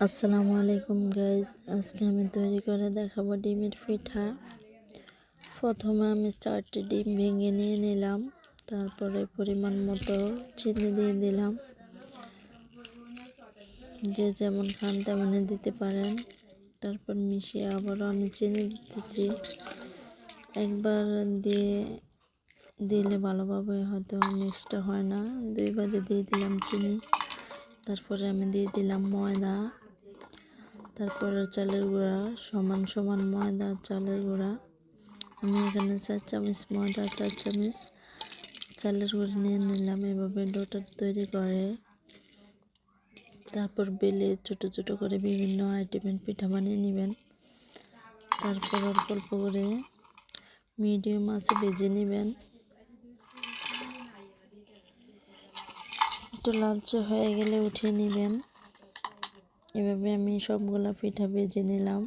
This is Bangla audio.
আসসালামু আলাইকুম গাইজ, আজকে আমি তৈরি করে দেখাবো ডিমের পিঠা। প্রথমে আমি 4টি ডিম ভেঙে নিয়ে নিলাম, তারপরে পরিমাণ মতো চিনি দিয়ে দিলাম। যে যেমন খান তেমনই দিতে পারেন। তারপর মিশিয়ে আবারও আমি চিনি দিতেছি। একবার দিলে ভালোভাবে হয়তো মিক্সটা হয় না, দুইবারে দিয়ে দিলাম চিনি। তারপরে আমি দিয়ে দিলাম ময়দা, তারপরে চালের গুঁড়া, সমান সমান ময়দা চালের গুঁড়া। আমি এখানে 4 চামচ ময়দা, 4 চামচ চালের গুঁড়া নিয়ে নিলাম। এভাবে ডোটা তৈরি করে তারপর বেলে ছোট ছোট করে বিভিন্ন আইটেমের পিঠা বানিয়ে নেবেন। তারপর অল্প অল্প করে মিডিয়াম আঁচে ভেজে নেবেন। একটু লালচে হয়ে গেলে উঠিয়ে নেবেন। এভাবে আমি সবগুলা পিঠা ভেজে নিলাম।